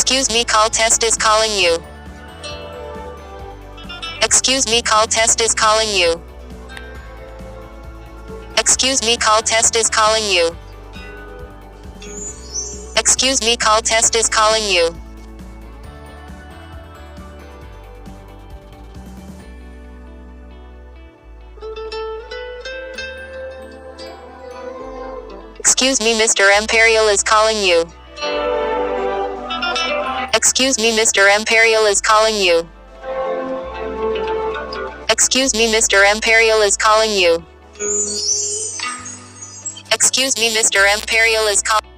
Excuse me, call test is calling you. Excuse me, call test is calling you. Excuse me, call test is calling you. Excuse me, call test is calling you. Excuse me, Mr. Imperial is calling you. Excuse me, Mr. Imperial is calling you. Excuse me, Mr. Imperial is calling you. Excuse me, Mr. Imperial is calling you.